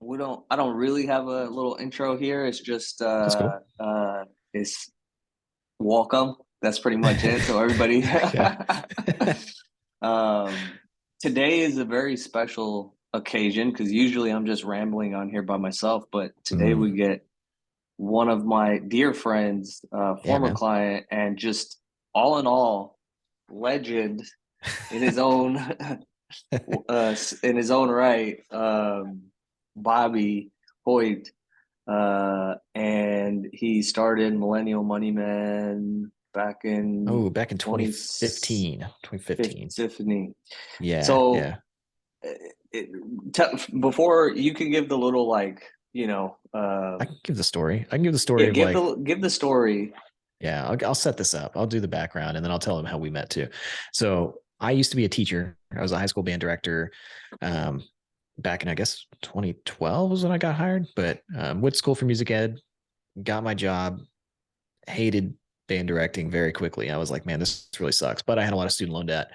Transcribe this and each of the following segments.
I don't really have a little intro here. It's just That's cool. it's welcome. That's pretty much it. So everybody Okay. um today is a very special occasion because usually I'm just rambling on here by myself, but today Mm, we get one of my dear friends, yeah, former man. client, and just all in all, legend in his own in his own right, Bobby Hoyt, and he started Millennial Money Man back in Oh, back in 2015. 2015. 2015. Yeah, So, yeah. it, before you can give the little like I can give the story. I can give the story yeah, of like, give the story. yeah, I'll set this up. I'll do the background and then I'll tell them how we met too. So I used to be a teacher. I was a high school band director. Um, Back in, I guess, 2012 was when I got hired, but went to school for music ed, got my job, hated band directing very quickly. I was like, man, this really sucks. But I had a lot of student loan debt.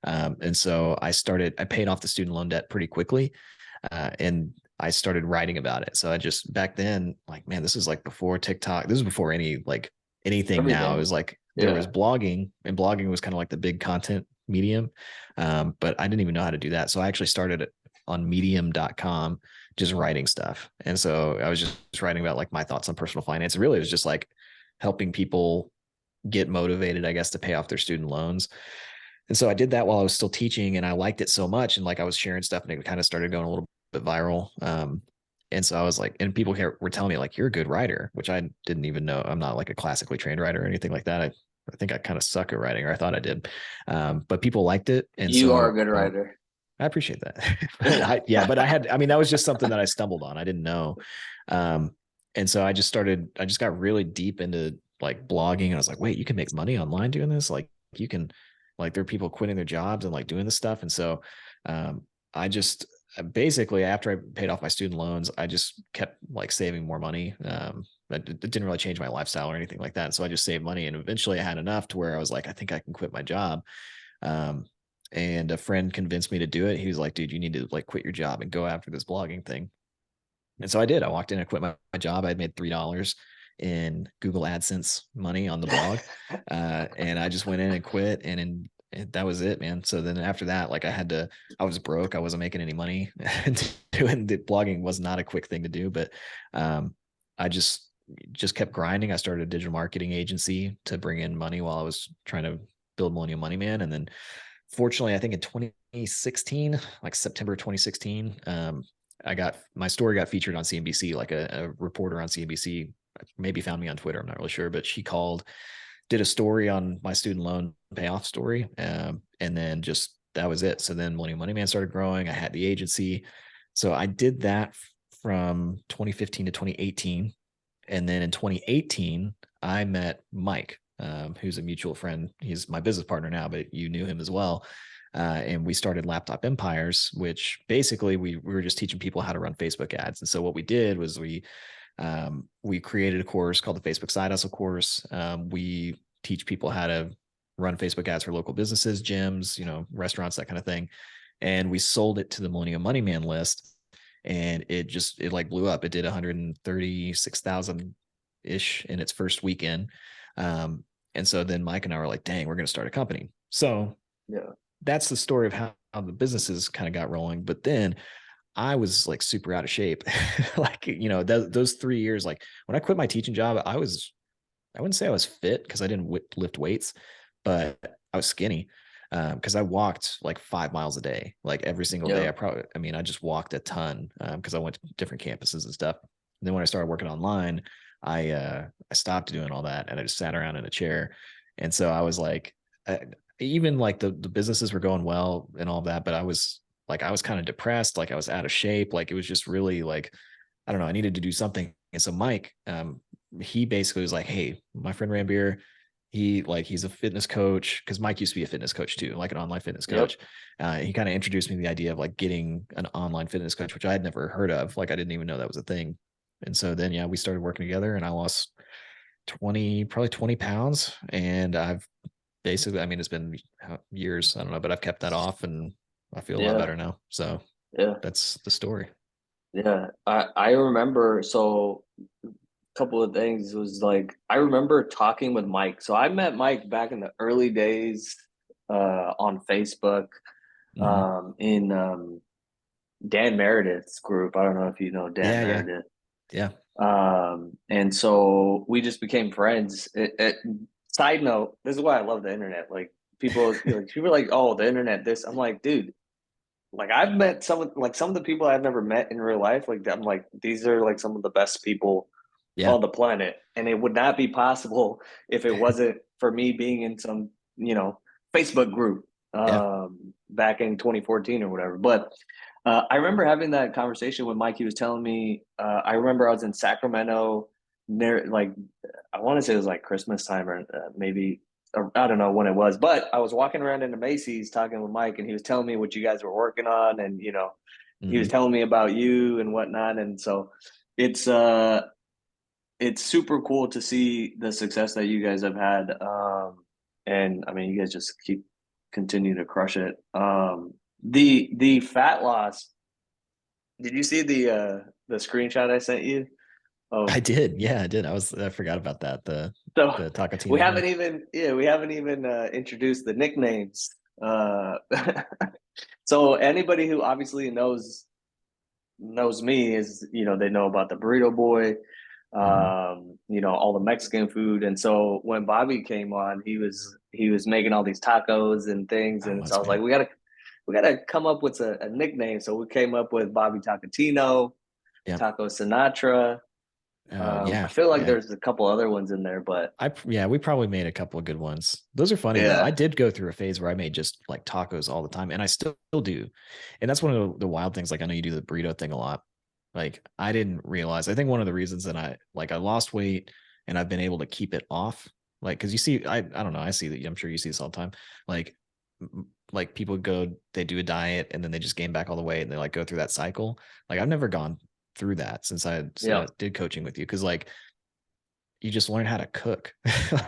And so I paid off the student loan debt pretty quickly. And I started writing about it. So I just, back then, like, man, this is like before TikTok. This is before anything now. It Everything. was like, there was Yeah. blogging, and blogging was kind of like the big content medium. But I didn't even know how to do that. So I actually started it on medium.com, just writing stuff. And so I was just writing about like my thoughts on personal finance. And really, it was just like helping people get motivated, I guess, to pay off their student loans. And so I did that while I was still teaching, and I liked it so much. And like I was sharing stuff, and it kind of started going a little bit viral. And so I was like, and people here were telling me like, you're a good writer, which I didn't even know. I'm not like a classically trained writer or anything like that. I think I kind of suck at writing, or I thought I did. But people liked it. And You are a so good writer. I appreciate that. But I mean, that was just something that I stumbled on. I didn't know. Um, and so I just got really deep into like blogging. And I was like, wait, you can make money online doing this? Like you can, like there are people quitting their jobs and like doing this stuff. And so um, I just basically, after I paid off my student loans, I just kept like saving more money. It didn't really change my lifestyle or anything like that. So I just saved money. And eventually I had enough to where I was like, I think I can quit my job. Um, and a friend convinced me to do it. He was like, dude, you need to like quit your job and go after this blogging thing. And so I did. I walked in and quit my job. I had made $3 in Google AdSense money on the blog. And I just went in and quit, and that was it, man. So then after that, like I was broke. I wasn't making any money. Doing the blogging was not a quick thing to do, but I just kept grinding. I started a digital marketing agency to bring in money while I was trying to build Millennial Money Man. And then fortunately, I think in 2016, like September 2016, I got my story got featured on CNBC. Like a reporter on CNBC maybe found me on Twitter. I'm not really sure, but she called, did a story on my student loan payoff story, and then just that was it. So then Millennial Money Man started growing. I had the agency, so I did that from 2015 to 2018, and then in 2018, I met Mike, who's a mutual friend. He's my business partner now, but you knew him as well. And we started Laptop Empires, which basically we were just teaching people how to run Facebook ads. And so what we did was we created a course called the Facebook Side Hustle course. We teach people how to run Facebook ads for local businesses, gyms, restaurants, that kind of thing. And we sold it to the Millennial Money Man list, and it like blew up. It did 136,000 ish in its first weekend. And so then Mike and I were like, dang, we're going to start a company. So Yeah. that's the story of how the businesses kind of got rolling. But then I was like super out of shape. Like, those 3 years, like when I quit my teaching job, I wouldn't say I was fit because I didn't lift weights, but I was skinny because I walked like 5 miles a day, like every single day. Yeah. I just walked a ton because I went to different campuses and stuff. And then when I started working online, I stopped doing all that and I just sat around in a chair. And so I was like, even like the businesses were going well and all of that, but I was kind of depressed, like I was out of shape, like it was just really like I don't know, I needed to do something. And so Mike, he basically was like, hey, my friend Rambier, he's a fitness coach, because Mike used to be a fitness coach too, like an online fitness Yep. coach. He kind of introduced me to the idea of like getting an online fitness coach, which I had never heard of. Like I didn't even know that was a thing. And so then yeah, we started working together, and I lost probably 20 pounds. And I've basically, I mean, it's been years, I don't know, but I've kept that off, and I feel a lot Yeah. better now. So Yeah. that's the story. Yeah, I remember. So a couple of things was like I remember talking with Mike. So I met Mike back in the early days on Facebook Mhm. in Dan Meredith's group. I don't know if you know Dan Yeah, yeah, Meredith. yeah. And so we just became friends. Side note, this is why I love the internet. Like people are like, oh, the internet, this. I'm like, dude, like I've met some of the people I've never met in real life. Like I'm like, these are like some of the best people Yeah. on the planet. And it would not be possible if it wasn't for me being in some, Facebook group Yeah. back in 2014 or whatever. But I remember having that conversation with Mike. He was telling me, I remember I was in Sacramento, near like, I want to say it was like Christmas time or maybe, or I don't know when it was, but I was walking around in the Macy's talking with Mike and he was telling me what you guys were working on. And, he was Mhm. telling me about you and whatnot. And so it's, it's super cool to see the success that you guys have had. And I mean, you guys just keep continue to crush it. The fat loss. Did you see the screenshot I sent you I of? did. Yeah, I did. I forgot about that. So The we Tacotino thing. haven't even we haven't even introduced the nicknames. Uh, so anybody who obviously knows me is they know about the burrito boy, Mhm. all the Mexican food. And so when Bobby came on, he was making all these tacos and things. Oh, And so that's I was like, great. we gotta come up with a nickname. So we came up with Bobby Tacotino, Yeah. Taco Sinatra. I Yeah. feel like Yeah. there's a couple other ones in there, but Yeah, we probably made a couple of good ones. Those are funny though. I yeah, did go through a phase where I made just like tacos all the time, and I still do. And that's one of the wild things. Like I know you do the burrito thing a lot. Like I didn't realize. I think one of the reasons that I lost weight and I've been able to keep it off, like because you see, I don't know, I see that. I'm sure you see this all the time. Like like people go, they do a diet and then they just gain back all the weight and they like go through that cycle. Like I've never gone through that since I yeah, did coaching with you because like you just learn how to cook.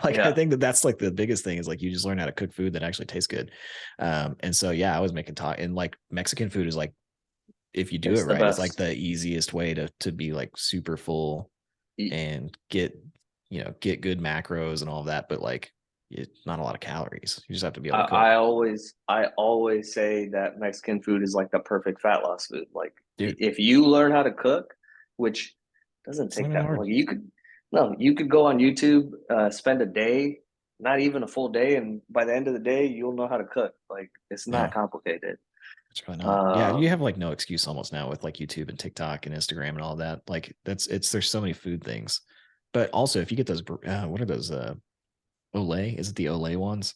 Like I yeah. think that's like the biggest thing is like you just learn how to cook food that actually tastes good. And so yeah, I was making talk and like Mexican food is like if you do it It's the right, it's like best. the easiest way to be like super full and get good macros and all of that, but like it's not a lot of calories. You just have to be able I, to I cook. always I always say that Mexican food is like the perfect fat loss food. Like Dude, if you learn how to cook, which doesn't it's not take even that hard. long, you could go on YouTube, spend a day, not even a full day, and by the end of the day, you'll know how to cook. Like it's not Yeah. complicated. It's really not. Yeah, you have Um, like no excuse almost now with like YouTube and TikTok and Instagram and all that. Like there's so many food things. But also if you get those what are those Olay? Is it the Olay ones?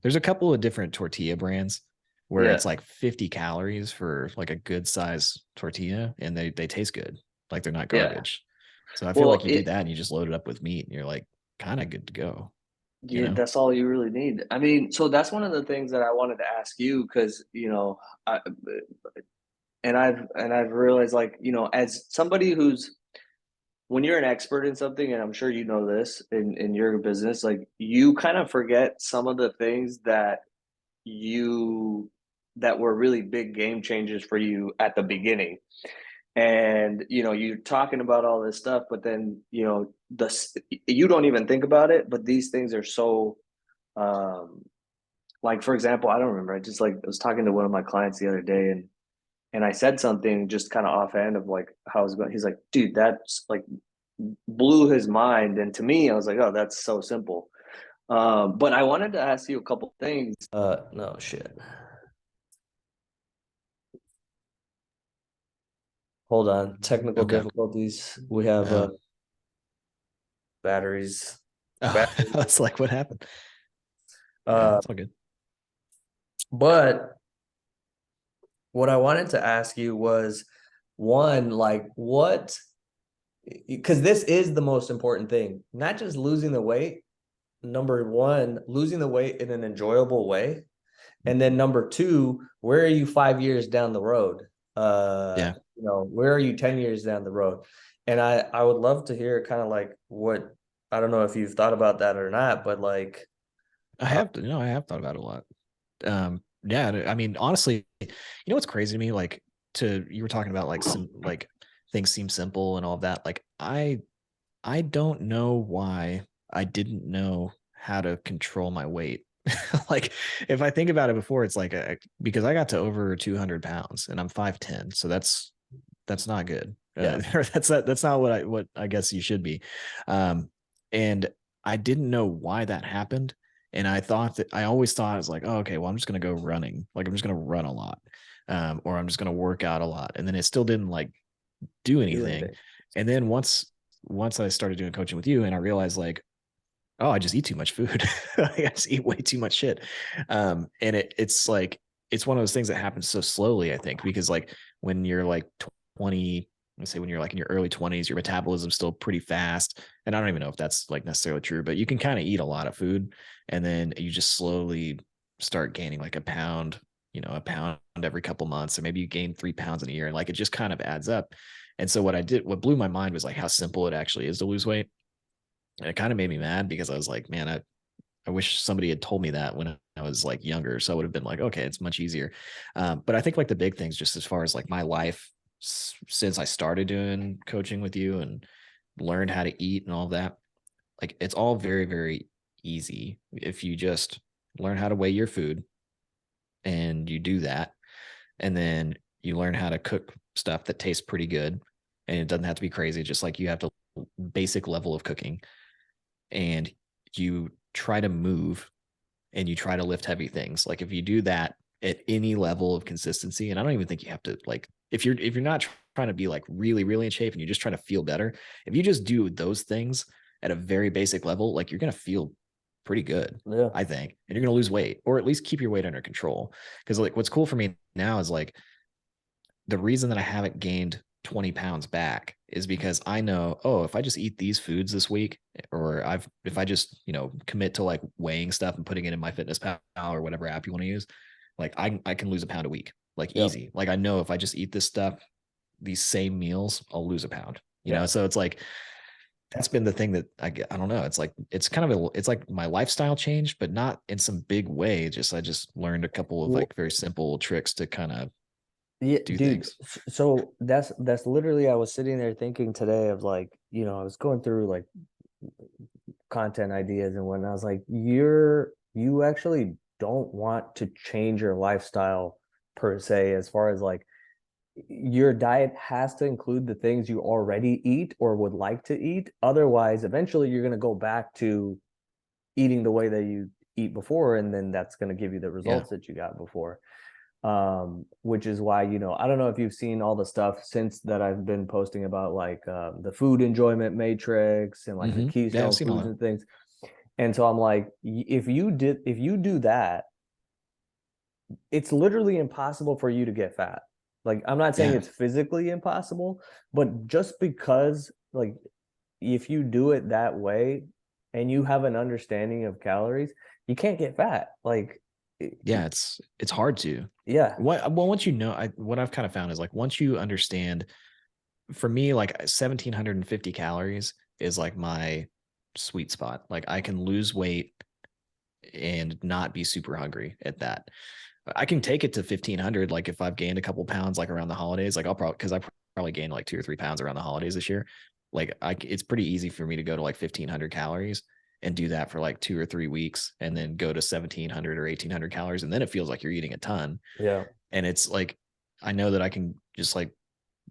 There's a couple of different tortilla brands where it's yeah, like 50 calories for like a good size tortilla and they taste good. Like they're not yeah. garbage. So I feel Well, like you do that and you just load it up with meat and you're like kind of good to go, you yeah, know? that's all you really need. I mean, so that's one of the things that I wanted to ask you because I, and I've realized like as somebody who's when you're an expert in something, and I'm sure you know this in your business, like you kind of forget some of the things you that were really big game changers for you at the beginning. And you're talking about all this stuff, but then you don't even think about it. But these things are so like for example, I don't remember. I just like I was talking to one of my clients the other day, and I said something just kind of offhand of like how I was going. He's like, dude, that's like blew his mind. And to me, I was like, oh, that's so simple. But I wanted to ask you a couple things. No shit. Hold on. Technical Okay. difficulties. We have Uh, batteries. oh, Batteries. that's like what happened. Yeah, Uh, it's all good. but what I wanted to ask you was one, like what, because this is the most important thing, not just losing the weight. Number one, losing the weight in an enjoyable way. And then number two, where are you 5 years down the road? Yeah. Where are you 10 years down the road? And I would love to hear kind of like what I don't know if you've thought about that or not, but like uh, I have thought about it a lot. Yeah, I mean, honestly, you know what's crazy to me? Like, you were talking about like things seem simple and all of that. Like I don't know why I didn't know how to control my weight. Like if I think about it before, it's like because I got to over 200 pounds and I'm 5'10. So that's not good. Yeah. That's not what I guess you should be. And I didn't know why that happened. And I always thought I was like, oh, okay, well, I'm just gonna go running. Like I'm just gonna run a lot. Or I'm just gonna work out a lot. And then it still didn't like do Do anything. anything. And then once I started doing coaching with you and I realized like, oh, I just eat too much food. I just eat way too much shit. And it's like it's one of those things that happens so slowly, I think, because like when you're like 20, let's say when you're like in your early 20s, your metabolism's still pretty fast. And I don't even know if that's like necessarily true, but you can kind of eat a lot of food and then you just slowly start gaining like a pound every couple months, or maybe you gain 3 pounds in a year. And like it just kind of adds up. And so what blew my mind was like how simple it actually is to lose weight. And it kind of made me mad because I was like, man, I wish somebody had told me that when I was like younger. So I would have been like, okay, it's much easier. But I think like the big things, just as far as like my life since I started doing coaching with you and learned how to eat and all of that, like it's all very, very easy if you just learn how to weigh your food and you do that. And then you learn how to cook stuff that tastes pretty good. And it doesn't have to be crazy, just like you have to basic level of cooking and you try to move and you try to lift heavy things. Like if you do that at any level of consistency, and I don't even think you have to like if you're not trying to be like really really in shape and you're just trying to feel better, if you just do those things at a very basic level, like you're gonna feel pretty good, Yeah. I think, and you're gonna lose weight or at least keep your weight under control. Because like what's cool for me now is like the reason that I haven't gained 20 pounds back is because I know, oh, if I just eat these foods this week, or if I just, commit to like weighing stuff and putting it in my fitness pal or whatever app you want to use, like I can lose a pound a week, like Yep. easy. Like I know if I just eat this stuff, these same meals, I'll lose a pound, Yeah. so it's like, that's been the thing that I don't know. It's like, it's kind of it's like my lifestyle changed, but not in some big way. I just learned a couple of Well, like very simple tricks to kind of yeah, do dude. things. So that's literally I was sitting there thinking today of like, I was going through like content ideas and whatnot. I was like, you actually don't want to change your lifestyle per se, as far as like your diet has to include the things you already eat or would like to eat. Otherwise, eventually you're going to go back to eating the way that you eat before, and then that's going to give you the Yeah. results that you got before. Which is why, I don't know if you've seen all the stuff since that I've been posting about like the food enjoyment matrix and like the Yeah, I've keystone seen all foods that. and things. And so I'm like, if you do that, it's literally impossible for you to get fat. Like, I'm not saying Yeah. it's physically impossible, but just because, like, if you do it that way and you have an understanding of calories, you can't get fat. Like, Yeah, it's hard to. yeah, Once what I've kind of found is like once you understand, for me, like 1,750 calories is like my sweet spot. Like I can lose weight and not be super hungry at that. I can take it to 1,500. Like if I've gained a couple pounds, like around the holidays, like I'll probably, because I probably gained like 2 or 3 pounds around the holidays this year. Like it's pretty easy for me to go to like 1,500 calories and do that for like 2 or 3 weeks and then go to 1,700 or 1,800 calories. And then it feels like you're eating a ton. yeah, And it's like, I know that I can just like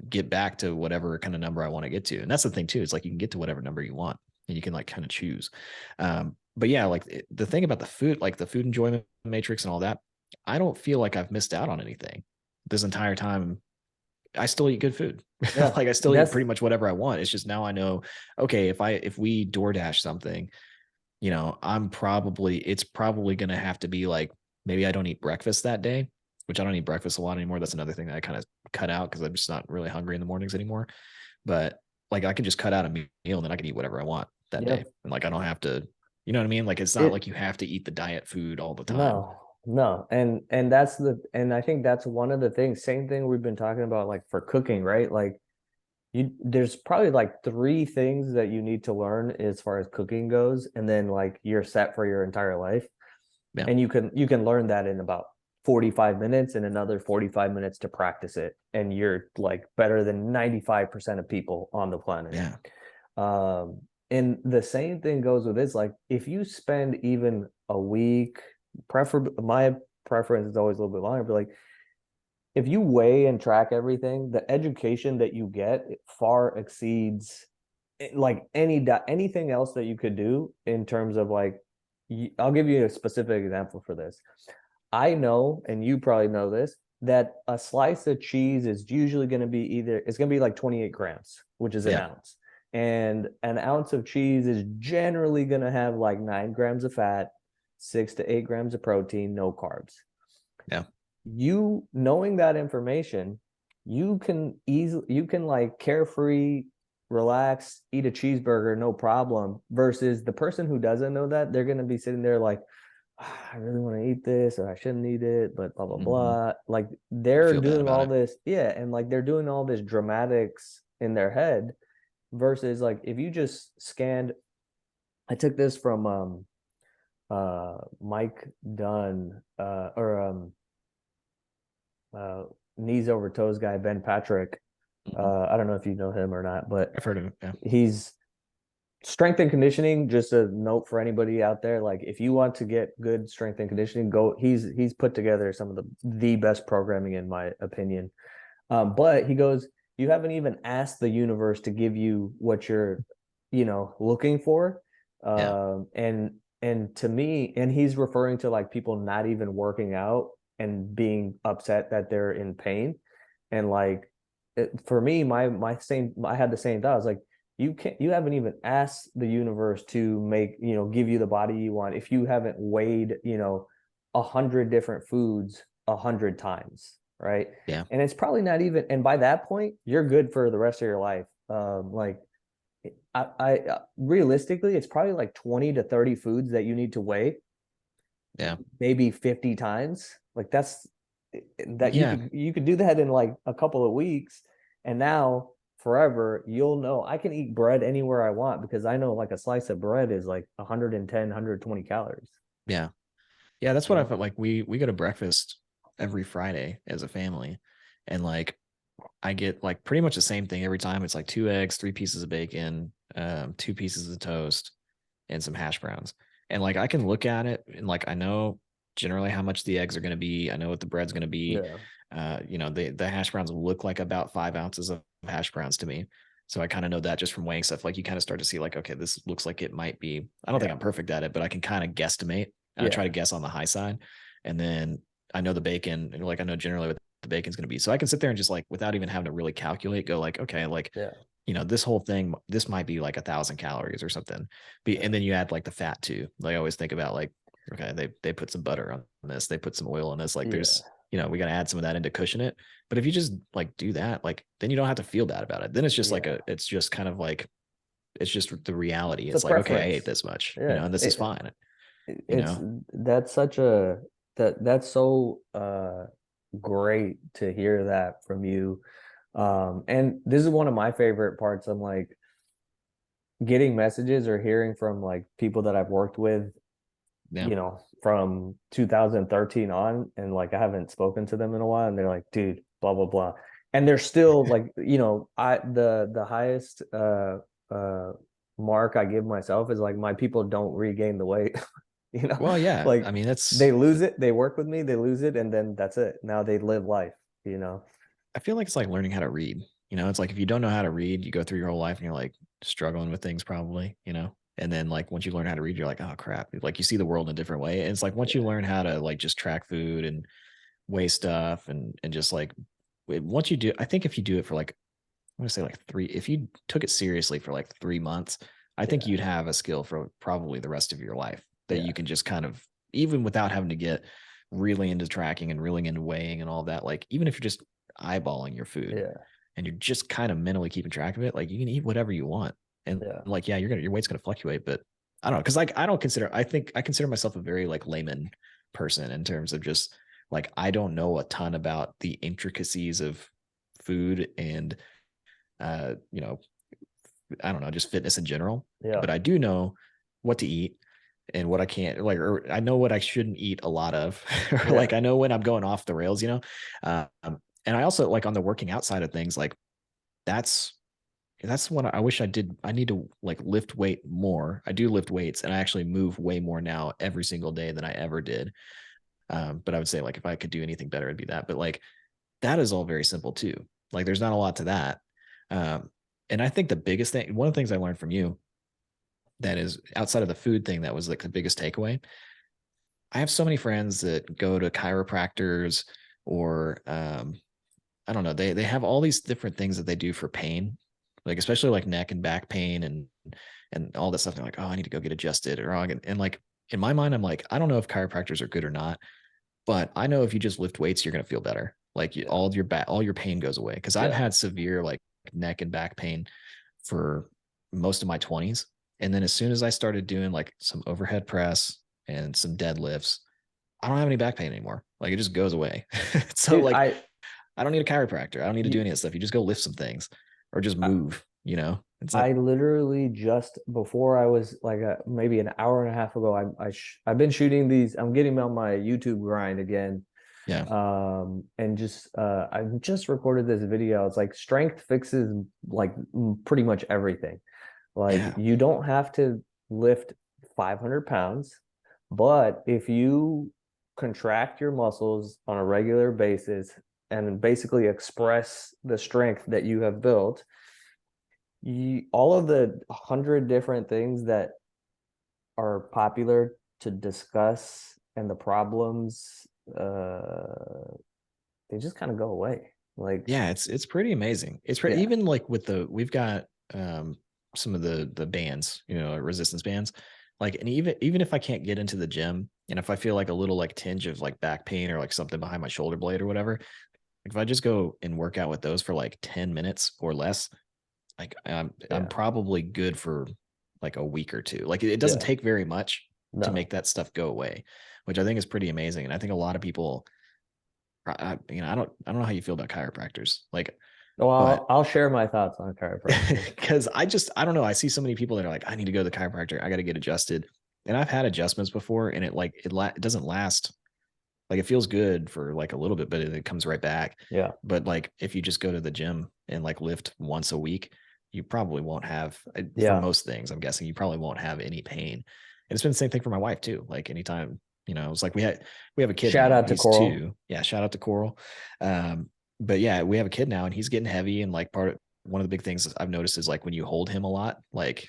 get back to whatever kind of number I want to get to. And that's the thing too. It's like you can get to whatever number you want and you can like kind of choose. But yeah, like the thing about the food, like the food enjoyment matrix and all that, I don't feel like I've missed out on anything this entire time. I still eat good food. yeah. Like I still eat That's pretty much whatever I want. It's just now I know, okay, if we DoorDash something, it's probably going to have to be like, maybe I don't eat breakfast that day, which I don't eat breakfast a lot anymore. That's another thing that I kind of cut out because I'm just not really hungry in the mornings anymore. But like I can just cut out a meal and then I can eat whatever I want that yeah. day. And like I don't have to, you know what I mean? Like it's not It like you have to eat the diet food all the time. No, no. And I think that's one of the things, same thing we've been talking about like for cooking, right? Like there's probably like three things that you need to learn as far as cooking goes, and then like you're set for your entire life. Yeah. And you can learn that in about 45 minutes and another 45 minutes to practice it. And you're like better than 95% of people on the planet. Yeah. And the same thing goes with this. Like if you spend even a week, my preference is always a little bit longer, but like if you weigh and track everything, the education that you get far exceeds like anything else that you could do in terms of like I'll give you a specific example for this. I know, and you probably know this, that a slice of cheese is usually going to be it's going to be like 28 grams, which is an Yeah. ounce. And an ounce of cheese is generally going to have like 9 grams of fat, 6 to 8 grams of protein, no carbs. Yeah. You knowing that information, you can like carefree, relax, eat a cheeseburger, no problem. Versus the person who doesn't know that, they're going to be sitting there like, I really want to eat this or I shouldn't eat it, but blah blah blah. Like You they're feel bad doing about all it. this, yeah, and like they're doing all this dramatics in their head versus like if you just scanned. I took this from Mike Dunn or uh knees over toes guy Ben Patrick. I don't know if you know him or not, but I've heard of it. Yeah. he's strength and conditioning. Just a note for anybody out there, like if you want to get good strength and conditioning, go. He's put together some of the best programming in my opinion. But he goes, you haven't even asked the universe to give you what you're, looking for. Yeah. And to me, and he's referring to like people not even working out and being upset that they're in pain. And like for me, I had the same thought. I was like, you haven't even asked the universe to give you the body you want if you haven't weighed, 100 different foods 100 times, right? Yeah. And it's probably not even, and by that point you're good for the rest of your life. Like I realistically it's probably like 20 to 30 foods that you need to weigh Yeah. maybe 50 times. Like that Yeah. you could do that in like a couple of weeks, and now forever you'll know I can eat bread anywhere I want because I know like a slice of bread is like 110 120 calories. Yeah. Yeah. That's you what I know felt like. We go to breakfast every Friday as a family. And like I get like pretty much the same thing every time. It's like 2 eggs, 3 pieces of bacon, 2 pieces of toast, and some hash browns. And like I can look at it and like I know generally how much the eggs are going to be. I know what the bread's going to be. yeah The hash browns look like about 5 ounces of hash browns to me. So I kind of know that just from weighing stuff. Like you kind of start to see like, okay, this looks like it might be. I don't think yeah I'm perfect at it, but I can kind of guesstimate. And I try yeah to guess on the high side. And then I know the bacon, and like I know generally what the bacon's going to be. So I can sit there and just like without even having to really calculate, go like, okay, like yeah this whole thing, this might be like 1,000 calories or something. And then you add like the fat too. Like I always think about like, okay, they put some butter on this, they put some oil on this. Like yeah there's, we got to add some of that in to cushion it. But if you just like do that, like then you don't have to feel bad about it. Then it's just like yeah it's just kind of like, it's just the reality. it's a It's like, okay, I preference. ate this much, Yeah and this is fine, it's that's such a that's so great to hear that from you. And this is one of my favorite parts. I'm like getting messages or hearing from like people that I've worked with, Yeah. from 2013 on, and like I haven't spoken to them in a while, and they're like, dude, blah blah blah. And they're still like, the highest uh mark I give myself is like my people don't regain the weight. Well, yeah. I Like mean, they lose it, they work with me, they lose it, and then that's it. Now they live life. I feel like it's like learning how to read. It's like if you don't know how to read, you go through your whole life and you're like struggling with things probably. And then like once you learn how to read, you're like, oh crap. Like you see the world in a different way. And it's like once you Yeah. learn how to like just track food and weigh stuff and just like once you do, I think if you do it for like I'm gonna say like if you took it seriously for like 3 months, I think Yeah. you'd have a skill for probably the rest of your life that Yeah. you can just kind of, even without having to get really into tracking and really into weighing and all that, like even if you're just eyeballing your food Yeah. and you're just kind of mentally keeping track of it, like you can eat whatever you want. And Yeah. like, yeah, your weight's gonna fluctuate, but I don't know. Cause like I think I consider myself a very like layman person in terms of just like I don't know a ton about the intricacies of food and uh, you know, I don't know, just fitness in general. Yeah. But I do know what to eat. and what I can't, like, or I know what I shouldn't eat a lot of, or Yeah. like I know when I'm going off the rails, you know. And I also like on the working out side of things, like that's what I wish I did. I need to like lift weight more. I do lift weights, and I actually move way more now every single day than I ever did. But I would say like if I could do anything better, it'd be that. But like that is all very simple too. Like there's not a lot to that. Um, and I think the biggest thing, one of the things I learned from you that is outside of the food thing, that was like the biggest takeaway. I have so many friends that go to chiropractors or I don't know, they have all these different things that they do for pain, like especially like neck and back pain and all that stuff. They're like, oh, I need to go get adjusted or and like in my mind, I'm like, I don't know if chiropractors are good or not, but I know if you just lift weights, you're gonna feel better. Like Yeah. all your pain goes away. Because I've Yeah. had severe like neck and back pain for most of my 20s. And then as soon as I started doing like some overhead press and some deadlifts, I don't have any back pain anymore. Like it just goes away. So Dude, like I don't need a chiropractor. I don't need to do you, any of that stuff. You just go lift some things or just move, you know? It's not, I literally just before I was like maybe an hour and a half ago, I've been shooting these. I'm getting on my YouTube grind again. yeah. And just I just recorded this video. It's like strength fixes like pretty much everything. Like Yeah. you don't have to lift 500 pounds, but if you contract your muscles on a regular basis and basically express the strength that you have built, all of the 100 different things that are popular to discuss and the problems, they just kind of go away. Like, Yeah, it's pretty amazing. It's yeah, even like with we've got some of the bands, you know, resistance bands. Like, and even if I can't get into the gym and if I feel like a little like tinge of like back pain or like something behind my shoulder blade or whatever, like if I just go and work out with those for like 10 minutes or less, like I'm yeah, probably good for like a week or two. Like it doesn't yeah, take very much to no. make that stuff go away, which I think is pretty amazing. And I think a lot of people, you know, I don't know how you feel about chiropractors, like, Well, but I'll share my thoughts on chiropractic. because I don't know. I see so many people that are like, I need to go to the chiropractor. I got to get adjusted. And I've had adjustments before and it doesn't last. Like it feels good for like a little bit, but it comes right back. Yeah, But like if you just go to the gym and like lift once a week, you probably won't have for yeah. most things, I'm guessing you probably won't have any pain. And it's been the same thing for my wife too. Like anytime, you know, it's like we have a kid Shout now. out to He's Coral. 2. Yeah, shout out to Coral. But yeah, we have a kid now and he's getting heavy. And like one of the big things I've noticed is like when you hold him a lot, like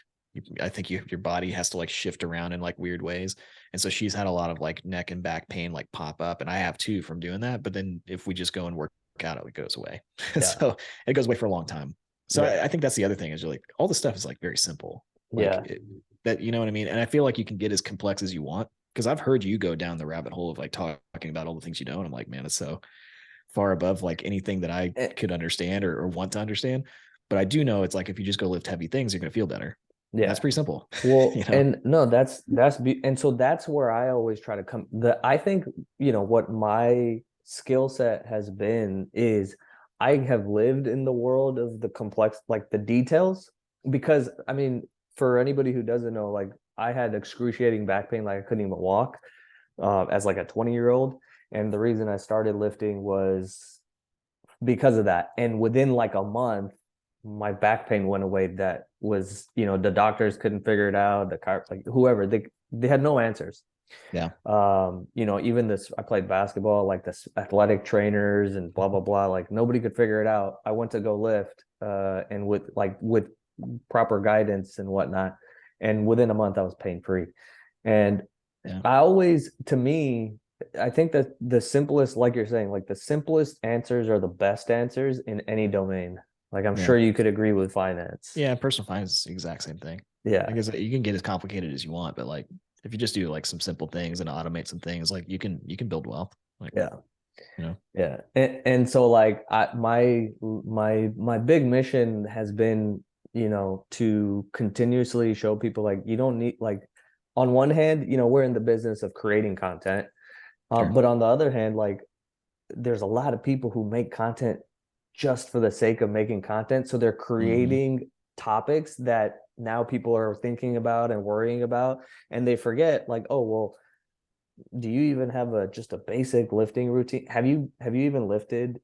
I think your body has to like shift around in like weird ways. And so she's had a lot of like neck and back pain like pop up. And I have too from doing that. But then if we just go and work out, it goes away. Yeah, So it goes away for a long time. So yeah, I think that's the other thing is you're like all the stuff is like very simple. Like yeah, that, you know what I mean? And I feel like you can get as complex as you want because I've heard you go down the rabbit hole of like talking about all the things you know. And I'm like, man, it's so far above like anything that I Eh, could understand or want to understand. But I do know it's like if you just go lift heavy things, you're going to feel better. And that's yeah. pretty simple, you Well, know? and no, and so that's where I always try to come. I think, what my skill set has been is I have lived in the world of the complex, like the details, because I mean, for anybody who doesn't know, like I had excruciating back pain, like I couldn't even walk, as like a 20-year-old. And the reason I started lifting was because of that. And within like a month, my back pain went away. That was, the doctors couldn't figure it out. The car, like whoever, they had no answers. Yeah. Even this, I played basketball, like this athletic trainers and blah blah blah. Like nobody could figure it out. I went to go lift, and with proper guidance and whatnot, and within a month I was pain free. And Yeah. I always, to me, I think that the simplest, like you're saying, like the simplest answers are the best answers in any domain. Like I'm Yeah. sure you could agree with finance. Yeah. Personal finance is the exact same thing. Yeah. Like you can get as complicated as you want, but like if you just do like some simple things and automate some things, like you can build wealth. Like, Yeah. you know, Yeah. And so like my big mission has been, to continuously show people like you don't need like on one hand, we're in the business of creating content. sure. But on the other hand, like there's a lot of people who make content just for the sake of making content. So they're Hmm. creating topics that now people are thinking about and worrying about, and they forget like, oh, well, do you even have just a basic lifting routine? Have you even lifted,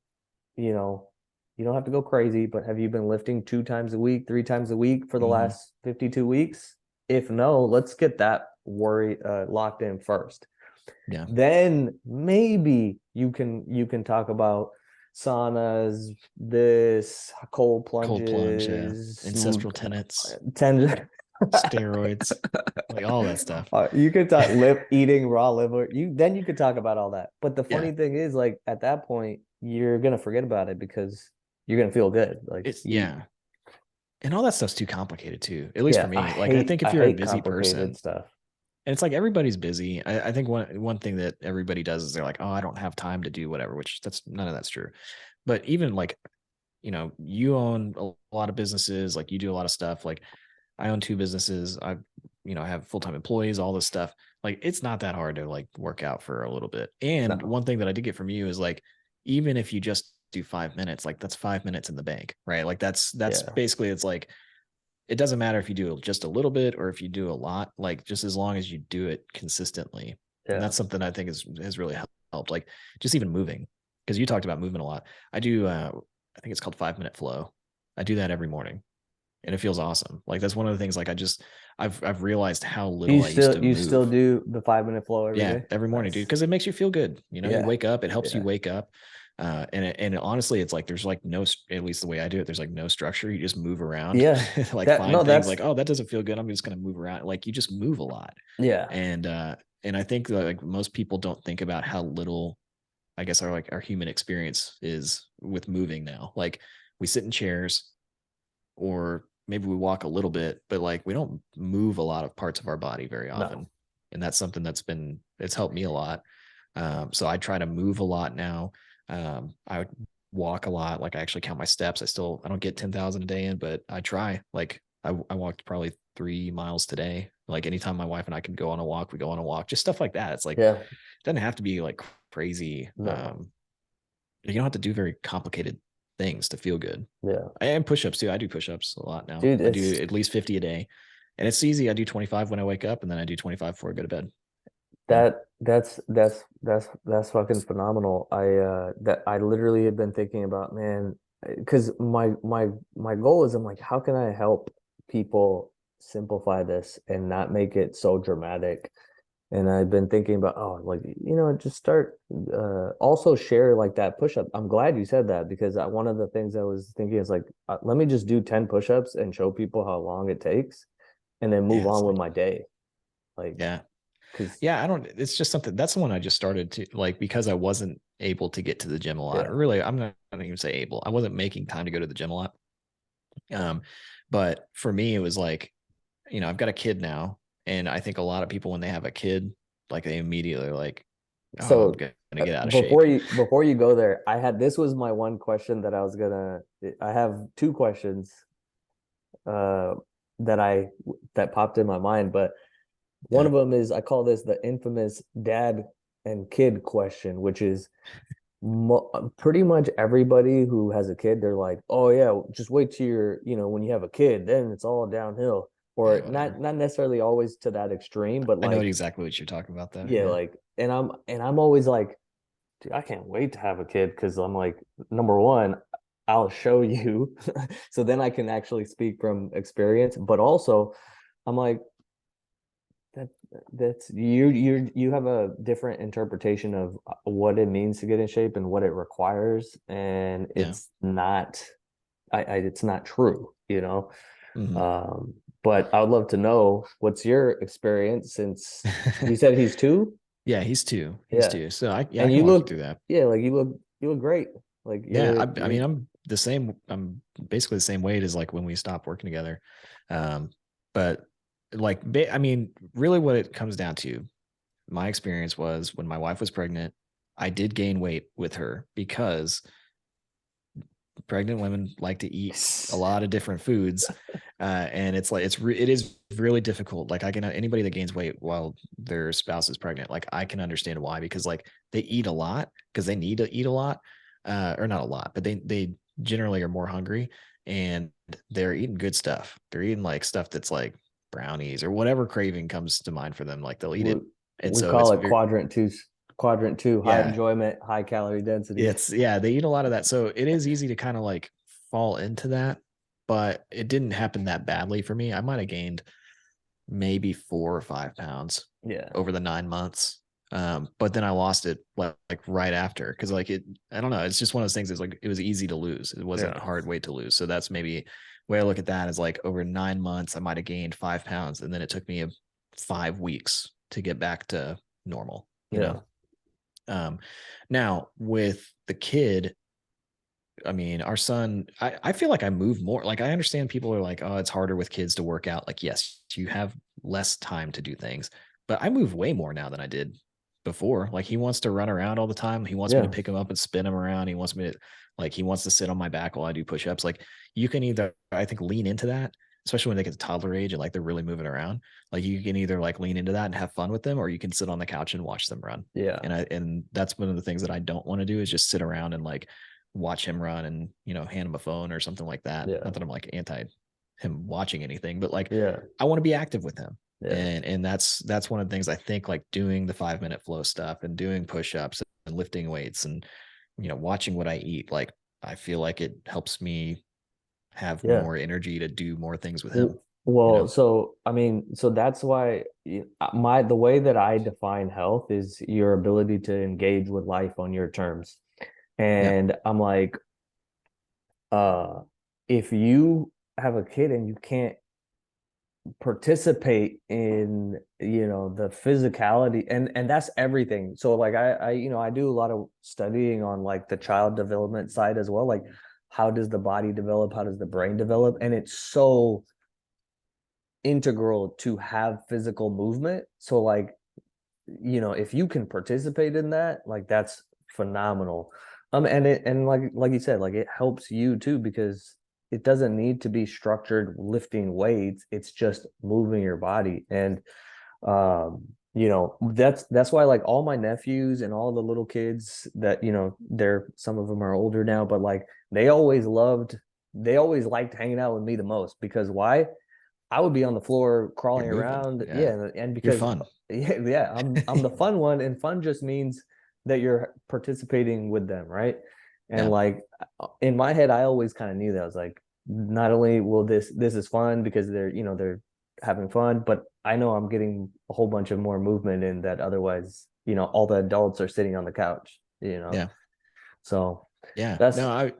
you know, you don't have to go crazy, but have you been lifting 2 times a week, 3 times a week for the last 52 weeks? If no, let's get that worry locked in first. Yeah. Then maybe you can talk about saunas, this cold Cold plunge, plunges, ancestral tenets, ten. steroids, like all that stuff. You could talk eating raw liver. You could talk about all that. But the funny Yeah. thing is, like at that point, you're gonna forget about it because you're gonna feel good. Like It's and all that stuff's too complicated too, at least for me. Like I think I if you're a hate busy complicated person, stuff. and it's like everybody's busy. I think one thing that everybody does is they're like, oh, I don't have time to do whatever, which that's none of that's true. But even like, you own a lot of businesses, like you do a lot of stuff. Like I own 2 businesses. I have full-time employees, all this stuff. Like it's not that hard to like work out for a little bit. And No. one thing that I did get from you is like, even if you just do 5 minutes, like that's 5 minutes in the bank, right? Like that's Yeah. basically, it's like, it doesn't matter if you do just a little bit or if you do a lot, like just as long as you do it consistently. And Yeah. that's something I think has really helped. Like just even moving, because you talked about movement a lot. I do, I think it's called 5 minute flow. I do that every morning and it feels awesome. Like that's one of the things, like I've realized how little I used to You still move. do the 5 minute flow every Yeah, day? every morning, dude, Nice. because it makes you feel good. You Yeah. wake up, it helps you Yeah. wake up. And honestly, it's like there's like no, at least the way I do it, there's like no structure. You just move around, Yeah. like That no, find things that's like, oh, that doesn't feel good. I'm just gonna move around. Like you just move a lot. yeah. And I think that like most people don't think about how little, I guess, our human experience is with moving now. Like we sit in chairs, or maybe we walk a little bit, but like we don't move a lot of parts of our body very often. No. And that's something it's helped me a lot. So I try to move a lot now. I walk a lot. Like I actually count my steps. I don't get 10,000 a day in, but I try. Like I walked probably 3 miles today. Like anytime my wife and I can go on a walk, we go on a walk, just stuff like that. It's like, it Yeah. doesn't have to be like crazy. No. You don't have to do very complicated things to feel good. Yeah. And push-ups too. I do push-ups a lot now. Dude, I do it's at least 50 a day. And it's easy. I do 25 when I wake up, and then I do 25 before I go to bed. that's fucking phenomenal. I literally have been thinking about, man, because my goal is, I'm like, how can I help people simplify this and not make it so dramatic? And I've been thinking about, oh, like, just start, also share like that push up. I'm glad you said that, because one of the things I was thinking is like, let me just do 10 push-ups and show people how long it takes and then move Yeah, on with like, my day. Like, yeah. because Yeah, it's just something, that's the one I just started to like, because I wasn't able to get to the gym a lot. yeah. Or really, I'm not going to even say able. I wasn't making time to go to the gym a lot. But for me, it was like, I've got a kid now. And I think a lot of people, when they have a kid, like they immediately are like, oh, I'm So going to get out of shape. before you go there, this was my one question that I have 2 questions uh that popped in my mind, but one Yeah. of them is, I call this the infamous dad and kid question, which is pretty much everybody who has a kid, they're like, oh yeah, just wait till when you have a kid, then it's all downhill. Yeah, Or whatever. not necessarily always to that extreme, but I know like, exactly what you're talking about though. yeah, Yeah. like, and I'm always like, dude, I can't wait to have a kid, because I'm like, number one, I'll show you, so then I can actually speak from experience. But also, I'm like, that that's you have a different interpretation of what it means to get in shape and what it requires, and Yeah. it's not true, Mhm. but I would love to know what's your experience, since you said he's 2. Yeah, he's 2. He's Yeah. 2. So I And can walk you through that. yeah, like you look great. Like Yeah, I you're mean, I'm basically the same weight as like when we stopped working together. But like, I mean, really what it comes down to, my experience was when my wife was pregnant, I did gain weight with her because pregnant women like to eat a lot of different foods. And it's like, it is really difficult. Like anybody that gains weight while their spouse is pregnant, like I can understand why, because like they eat a lot because they need to eat a lot, or not a lot, but they generally are more hungry. and they're eating good stuff. They're eating like stuff that's like brownies or whatever craving comes to mind for them. Like they'll eat we, it. And we so it's call it very, quadrant two, high yeah, enjoyment, high calorie density. yeah, they eat a lot of that. So it is easy to kind of like fall into that, but it didn't happen that badly for me. I might have gained maybe 4 or 5 pounds Yeah. over the 9 months. But then I lost it like right after, because like I don't know, it's just one of those things. It's like it was easy to lose. It wasn't a Yeah. hard weight to lose. So that's maybe way I look at that, is like over 9 months I might have gained 5 pounds, and then it took me 5 weeks to get back to normal. You Yeah. know. Now with the kid, I mean, our son, I feel like I move more. Like, I understand people are like, oh, it's harder with kids to work out. Like, yes, you have less time to do things, but I move way more now than I did before. Like, he wants to run around all the time. He wants me to Yeah. pick him up and spin him around. He wants me to, like, he wants to sit on my back while I do push-ups. Like, you can either, I think, lean into that, especially when they get to toddler age and like they're really moving around. Like, you can either like lean into that and have fun with them, or you can sit on the couch and watch them run. Yeah. And that's one of the things that I don't want to do, is just sit around and like watch him run and, you know, hand him a phone or something like that. Yeah. Not that I'm like anti him watching anything, but like, Yeah. I want to be active with him. Yeah. And that's one of the things I think, like doing the 5 minute flow stuff and doing push-ups and lifting weights and, you know, watching what I eat. Like, I feel like it helps me have Yeah. more energy to do more things with him. Well, know? so I mean, so that's why the way that I define health is your ability to engage with life on your terms. Yeah. And I'm like, if you have a kid and you can't participate in, you know, the physicality, and that's everything. So like I do a lot of studying on like the child development side as well. Like, how does the body develop? How does the brain develop? And it's so integral to have physical movement. So like, you know, if you can participate in that, like that's phenomenal. And like you said, like it helps you too, because it doesn't need to be structured lifting weights. It's just moving your body. And you know, that's why like all my nephews and all the little kids that, you know, they're, some of them are older now, but like they always liked hanging out with me the most. Because why? I would be on the floor You're crawling moving. around. Yeah. Yeah, and You're because fun. yeah, I'm the fun one, and fun just means that you're participating with them, right? And Yeah. like in my head, I always kind of knew that. I was like, not only will this is fun because they're, you know, they're having fun, but I know I'm getting a whole bunch of more movement in that. Otherwise, you know, all the adults are sitting on the couch, you know. Yeah. So Yeah. that's No,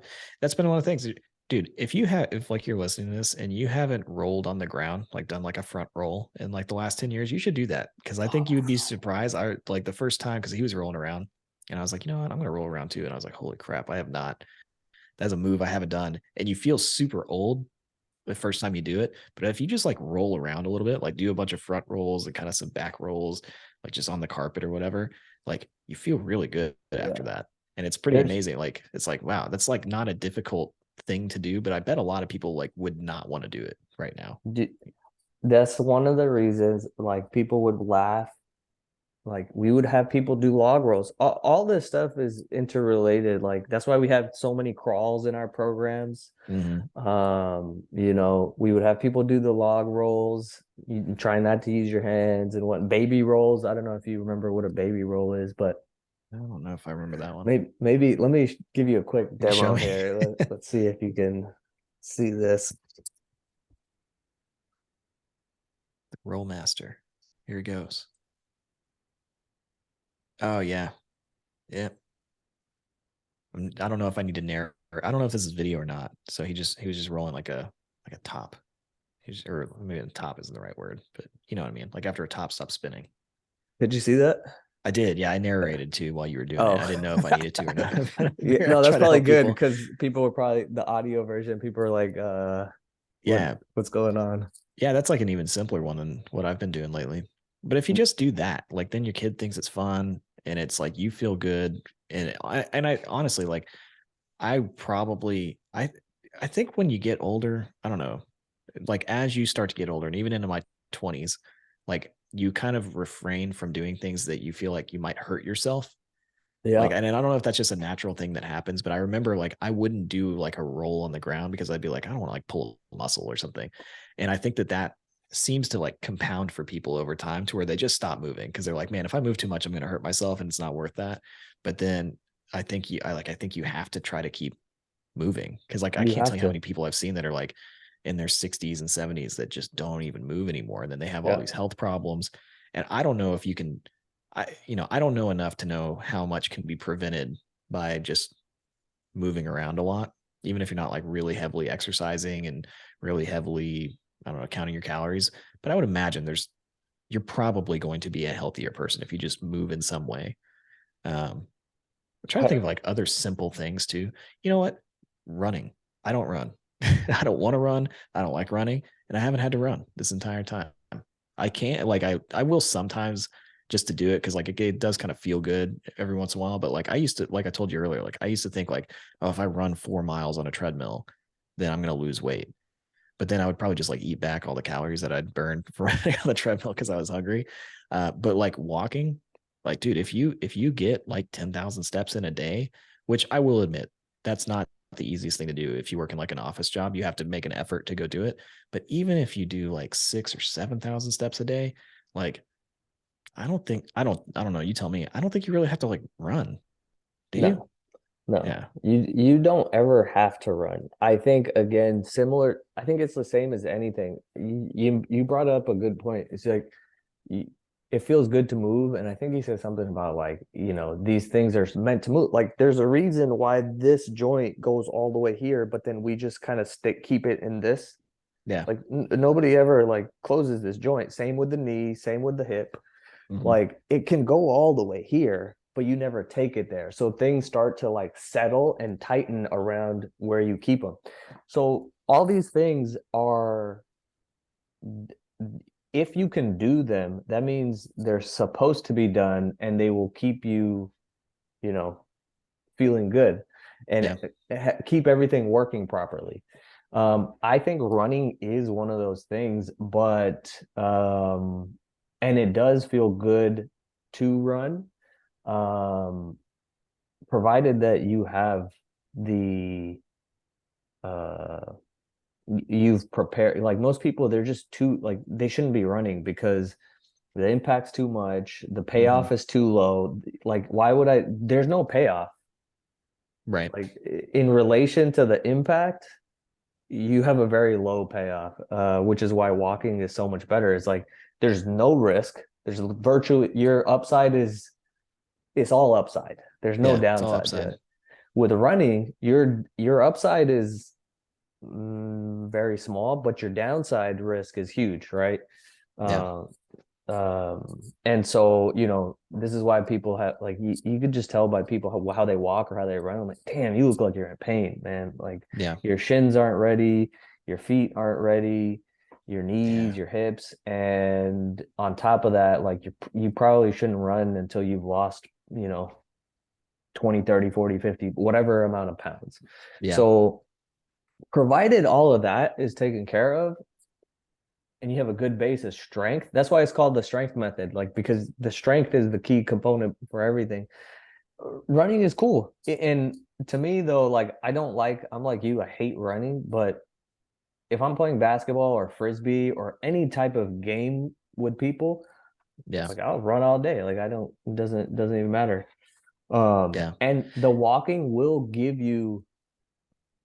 that's been one of the things, dude. If like you're listening to this and you haven't rolled on the ground, like done like a front roll in like the last 10 years, you should do that. Cause I think you would be surprised. I like the first time, cause he was rolling around and I was like, you know what, I'm going to roll around too. And I was like, holy crap, I have not, that's a move I haven't done. And you feel super old the first time you do it. But if you just like roll around a little bit, like do a bunch of front rolls and kind of some back rolls, like just on the carpet or whatever, like you feel really good after yeah. that. And it's pretty There's amazing. Like, it's like, wow, that's like not a difficult thing to do, but I bet a lot of people like would not want to do it right now. that's one of the reasons like people would laugh. Like we would have people do log rolls. All this stuff is interrelated. Like that's why we have so many crawls in our programs. Mm-hmm. You know, we would have people do the log rolls. You try not to use your hands, and what baby rolls. I don't know if you remember what a baby roll is, but I don't know if I remember that one. maybe let me give you a quick Show demo me. here. Let's see if you can see this. Roll master. Here it goes. Oh yeah. Yeah. I don't know if I need to narrate. I don't know if this is video or not. So he was just rolling like a top. Or maybe the top isn't the right word, but you know what I mean. Like after a top stops spinning. Did you see that? I did. Yeah, I narrated too while you were doing it. I Oh, didn't know if I needed to or not. yeah, I no, that's try to probably help good people. because people were probably the audio version. People are like, Yeah. what's going on? Yeah, that's like an even simpler one than what I've been doing lately. But if you just do that, like then your kid thinks it's fun and it's like you feel good. And I honestly like I think when you get older, I don't know, like as you start to get older and even into my 20s, like you kind of refrain from doing things that you feel like you might hurt yourself. Yeah. Like, and I don't know if that's just a natural thing that happens, but I remember like I wouldn't do like a roll on the ground because I'd be like, I don't want to like pull a muscle or something. And I think that that seems to like compound for people over time to where they just stop moving because they're like, man, if I move too much, I'm going to hurt myself and it's not worth that. But then I think you have to try to keep moving because like I You can't tell have you how to. many people I've seen that are like in their 60s and 70s that just don't even move anymore. And then they have all Yeah. these health problems. And I don't know if you can, I don't know enough to know how much can be prevented by just moving around a lot, even if you're not like really heavily exercising and really heavily, I don't know, counting your calories. But I would imagine you're probably going to be a healthier person if you just move in some way. I'm trying to think of like other simple things too. You know what? Running. I don't run. I don't want to run. I don't like running. And I haven't had to run this entire time. I can't like I will sometimes just to do it because like it does kind of feel good every once in a while. But like I used to, like I told you earlier, like I used to think like, oh, if I run 4 miles on a treadmill, then I'm gonna lose weight. But then I would probably just like eat back all the calories that I'd burned for running on the treadmill because I was hungry. But like walking, like dude, if you get like 10,000 steps in a day, which I will admit, that's not the easiest thing to do. If you work in like an office job, you have to make an effort to go do it. But even if you do like 6 or 7,000 steps a day, like I don't know. You tell me. I don't think you really have to like run, do you? No. No, Yeah. you don't ever have to run. I think again, similar. I think it's the same as anything. You brought up a good point. It's like you, it feels good to move, and I think he said something about like these things are meant to move. Like there's a reason why this joint goes all the way here, but then we just kind of keep it in this. Yeah. Like nobody ever like closes this joint. Same with the knee. Same with the hip. Mhm. Like it can go all the way here, but you never take it there. So things start to like settle and tighten around where you keep them. So all these things are, if you can do them, that means they're supposed to be done and they will keep you, you know, feeling good and Yeah. keep everything working properly. I think running is one of those things, but and it does feel good to run, um, provided that you have the uh you've prepared. Like most people, they're just too like they shouldn't be running because the impact's too much, the Mhm. payoff is too low. Like why would I? There's no payoff. Right. Like in relation to the impact, you have a very low payoff, which is why walking is so much better. It's like there's no risk. There's virtually your upside is it's all upside. There's no Yeah. It's all downside to upside. it. With running, your upside is very small, but your downside risk is huge, right? Yeah. Uh, and so this is why people have like you could just tell by people how they walk or how they run. I'm like, damn, you look like you're in pain, man. Like Yeah. your shins aren't ready, your feet aren't ready, your knees, Yeah. your hips, and on top of that, like you probably shouldn't run until you've lost 20, 30, 40, 50, whatever amount of pounds. Yeah. So provided all of that is taken care of and you have a good base of strength, that's why it's called the strength method, like because the strength is the key component for everything. Running is cool. And to me though, like I'm like you, I hate running, but if I'm playing basketball or frisbee or any type of game with people, Yeah. like I'll run all day. Like I don't it doesn't even matter. Yeah. And the walking will give you,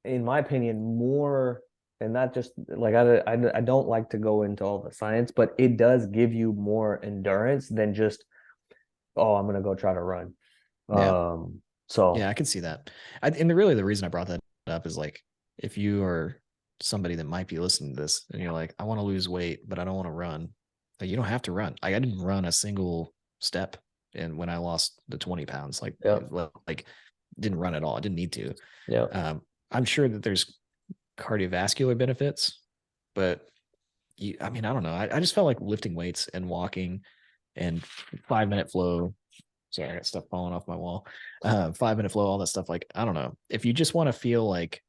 in my opinion, more, and not just like I don't like to go into all the science, but it does give you more endurance than just, oh, I'm gonna go try to run. Yeah. Um, Yeah. so I can see that. And really the reason I brought that up is like, if you are somebody that might be listening to this and you're like, I want to lose weight, but I don't want to run, like, you don't have to run. Like, I didn't run a single step. And when I lost the 20 pounds, yeah, like didn't run at all. I didn't need to. yeah, I'm sure that there's cardiovascular benefits, but I mean, I don't know. I just felt like lifting weights and walking and 5 minute flow. Sorry, I got stuff falling off my wall. 5 minute flow, all that stuff. Like, I don't know. If you just want to feel like,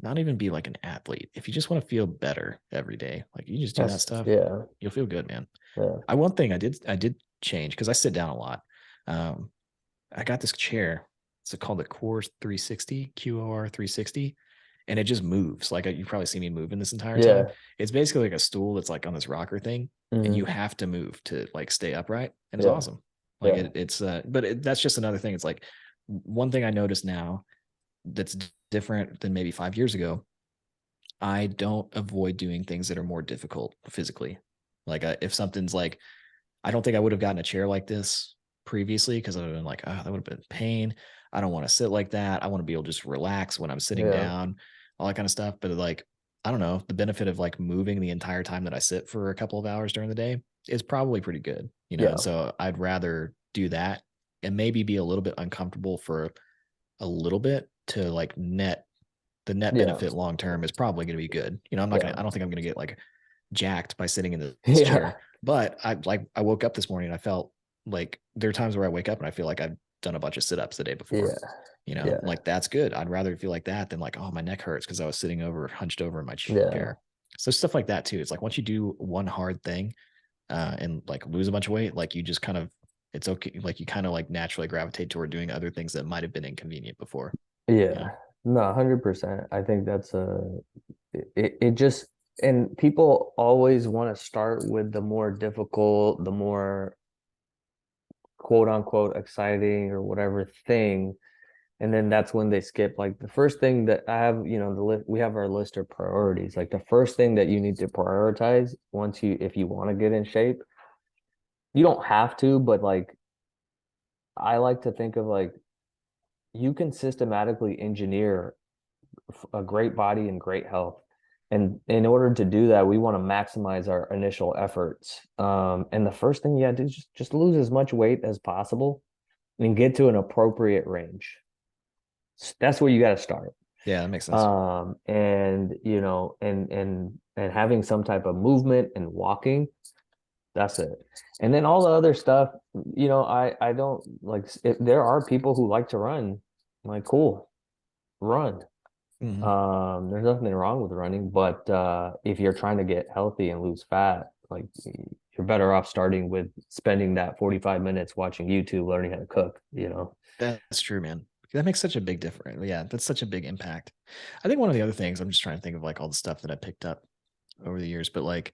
not even be like an athlete, if you just want to feel better every day, like you just do that that's stuff, yeah, you'll feel good, man. yeah, One thing I did change because I sit down a lot. Um, I got this chair. It's called the Core 360, QOR 360. And it just moves. Like you've probably seen me moving this entire time. Yeah. It's basically like a stool that's like on this rocker thing, and you Hmm. have to move to like stay upright. And it's Yeah. awesome. Like Yeah. that's just another thing. It's like one thing I notice now that's different than maybe 5 years ago. I don't avoid doing things that are more difficult physically. Like if something's like, I don't think I would have gotten a chair like this previously because I would have been like, oh, that would have been pain. I don't want to sit like that. I want to be able to just relax when I'm sitting Yeah. down, all that kind of stuff. But like, I don't know, the benefit of like moving the entire time that I sit for a couple of hours during the day is probably pretty good, you know? And Yeah. so I'd rather do that and maybe be a little bit uncomfortable for a little bit to like the net Yeah. benefit long term is probably going to be good. You know, Yeah. I don't think I'm going to get like jacked by sitting in this Yeah. chair. But I woke up this morning and I felt like there are times where I wake up and I feel like I've done a bunch of sit-ups the day before. Yeah. You know, Yeah. like that's good. I'd rather feel like that than like, oh, my neck hurts because I was sitting over, hunched over in my Yeah. chair. So stuff like that too. It's like once you do one hard thing and like lose a bunch of weight, like you just kind of, it's okay. Like you kind of like naturally gravitate toward doing other things that might have been inconvenient before. You know? Yeah. No, 100%. I think that's it just, and people always want to start with the more difficult, the more quote unquote exciting or whatever thing. And then that's when they skip like the first thing that I have, you know, the list, we have our list of priorities. Like the first thing that you need to prioritize once you, if you want to get in shape, you don't have to, but like I like to think of like you can systematically engineer a great body and great health. And in order to do that, we want to maximize our initial efforts. And the first thing you got to do is just lose as much weight as possible and get to an appropriate range. That's where you got to start. Yeah, that makes sense. And you know, and having some type of movement and walking, that's it. And then all the other stuff, you know, I don't like if there are people who like to run, I'm like cool, run. Mm-hmm. There's nothing wrong with running, but if you're trying to get healthy and lose fat, like you're better off starting with spending that 45 minutes watching YouTube, learning how to cook, you know? That's true, man. That makes such a big difference. Yeah, that's such a big impact. I think one of the other things, I'm just trying to think of like all the stuff that I picked up over the years, but like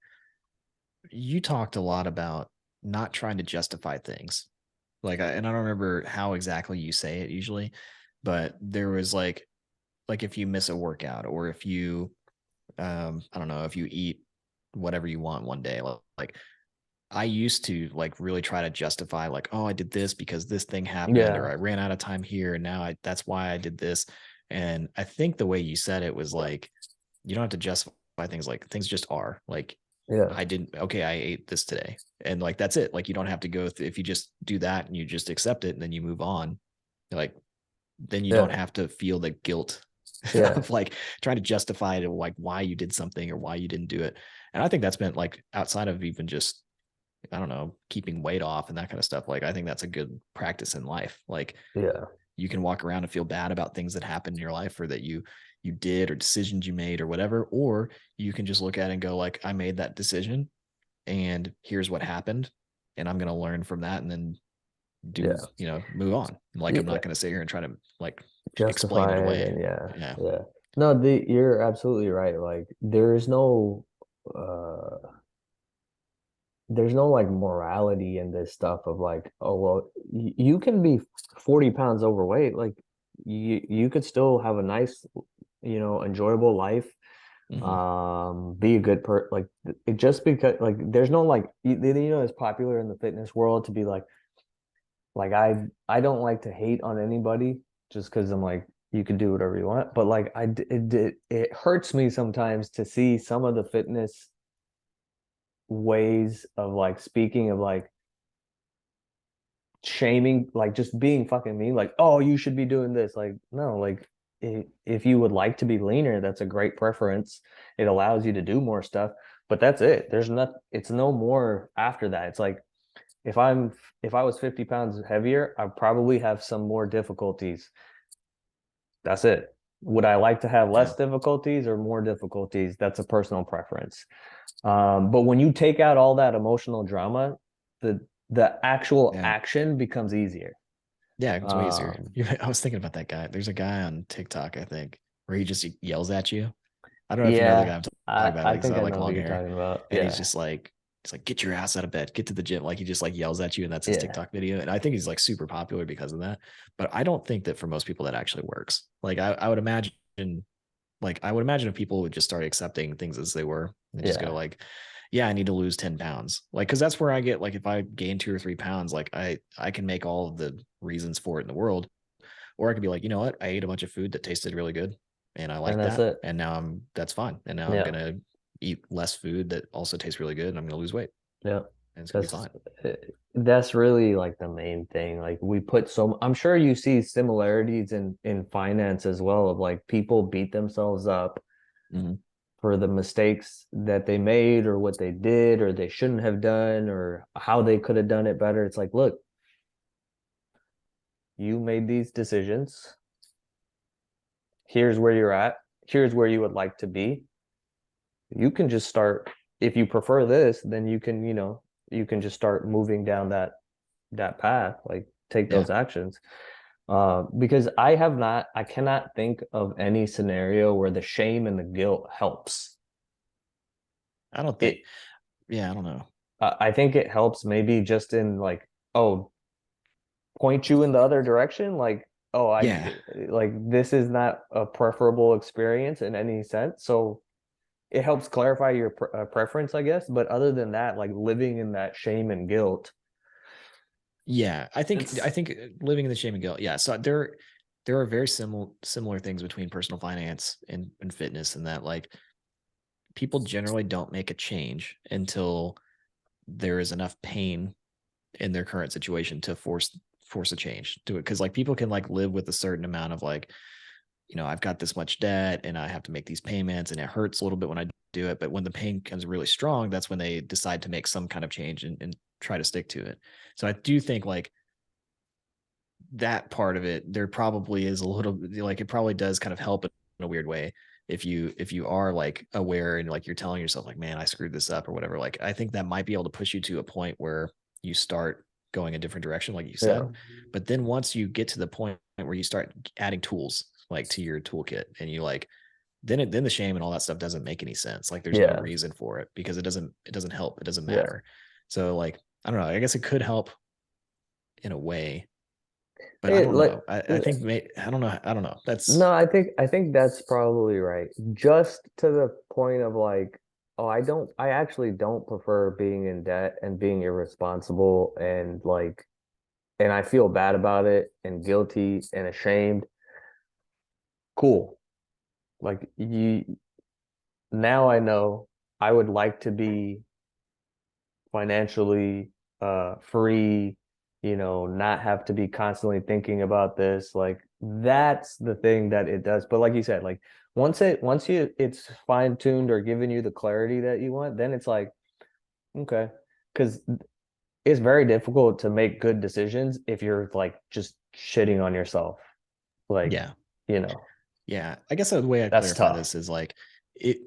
you talked a lot about not trying to justify things. And I don't remember how exactly you say it usually, but there was like if you miss a workout or if you I don't know, if you eat whatever you want one day, like I used to like really try to justify like, oh, I did this because this thing happened or Yeah, I ran out of time here and now that's why I did this. And I think the way you said it was like you don't have to justify things, like things just are. Like yeah, I didn't, okay, I ate this today. And like that's it. Like you don't have to go through, if you just do that and you just accept it and then you move on, like then you don't yeah, have to feel the guilt yeah, of like trying to justify to like why you did something or why you didn't do it. And I think that's been like outside of even just, I don't know, keeping weight off and that kind of stuff. Like I think that's a good practice in life. Like yeah, you can walk around and feel bad about things that happened in your life or that you did or decisions you made or whatever, or you can just look at it and go like, I made that decision and here's what happened and I'm going to learn from that and then do, yeah, you know, move on. Like I'm yeah. not going to sit here and try to like explain it Justify it away. and yeah, Yeah. yeah. No, you're absolutely right. Like uh there's no like morality in this stuff of like, oh well, you can be 40 pounds overweight, like you could still have a nice, you know, enjoyable life, Mm-hmm. be a good like it just because like there's no like you know it's popular in the fitness world to be like I don't like to hate on anybody just because I'm like you can do whatever you want, but like it hurts me sometimes to see some of the fitness ways of like speaking of like shaming, like just being fucking mean, like, oh, you should be doing this. Like, no, like if you would like to be leaner, that's a great preference. It allows you to do more stuff, but that's it. There's not, it's no more after that. It's like if I was 50 pounds heavier, I probably have some more difficulties. That's it. Would I like to have Yeah. less difficulties or more difficulties? That's a personal preference. But when you take out all that emotional drama, the actual Yeah. action becomes easier. Yeah, it's way easier. Um, I was thinking about that guy. There's a guy on TikTok, I think, where he just yells at you. I don't know if you know the guy yeah, I'm talking about. I Like he's think got I like know who long you're hair, talking about. and he's Yeah, just like, it's like, get your ass out of bed, get to the gym. Like he just like yells at you, and that's his yeah, TikTok video. And I think he's like super popular because of that. But I don't think that for most people that actually works. Like I would imagine, like I would imagine if people would just start accepting things as they were and just go yeah. like, yeah, I need to lose 10 pounds. Like, cause that's where I get like if I gain 2 or 3 pounds, like I can make all of the reasons for it in the world. Or I could be like, you know what? I ate a bunch of food that tasted really good and I And like that's that. it. And now that's fine. And now I'm Yeah, gonna eat less food that also tastes really good and I'm gonna lose weight. yeah. And it's gonna be That's fine. uh, that's really like the main thing. Like we put so I'm sure you see similarities in finance as well of like people beat themselves up Mhm. for the mistakes that they made or what they did or they shouldn't have done or how they could have done it better. It's like, look, you made these decisions. Here's where you're at. Here's where you would like to be. You can just start if you prefer this, then you can, you can just start moving down that path, like take Yeah. those actions. Because I cannot think of any scenario where the shame and the guilt helps. I don't think, It, yeah, I don't know. I think it helps maybe just in like, oh, point you in the other direction, like, oh, Yeah. like this is not a preferable experience in any sense. So it helps clarify your preference, I guess. But other than that, like living in that shame and guilt, Yeah, I it's think living in the shame and guilt. Yeah, so there are very similar things between personal finance and fitness, and that like people generally don't make a change until there is enough pain in their current situation to force a change to it. Because like people can like live with a certain amount of like, I've got this much debt and I have to make these payments and it hurts a little bit when I do it. But when the pain comes really strong, that's when they decide to make some kind of change and try to stick to it. So I do think like that part of it, there probably is a little like it probably does kind of help in a weird way if you are like aware and like you're telling yourself like, man, I screwed this up or whatever. Like I think that might be able to push you to a point where you start going a different direction, like you yeah, said. But then once you get to the point where you start adding tools like to your toolkit and you like then the shame and all that stuff doesn't make any sense. Like there's no yeah, reason for it because it doesn't help. It doesn't yeah. matter. So like I don't know. I guess it could help in a way, but I It don't like know. I think I don't know. I don't know. no, That's I think that's probably right. Just to the point of like, oh, I actually don't prefer being in debt and being irresponsible and like, and I feel bad about it and guilty and ashamed. Cool. Like now I know I would like to be financially free, not have to be constantly thinking about this. Like that's the thing that it does. But like you said, like it's fine-tuned or giving you the clarity that you want, then it's like, okay. Because it's very difficult to make good decisions if you're like just shitting on yourself. Like, yeah. you know, Yeah. I guess the way I that's clarify tough. this is like it,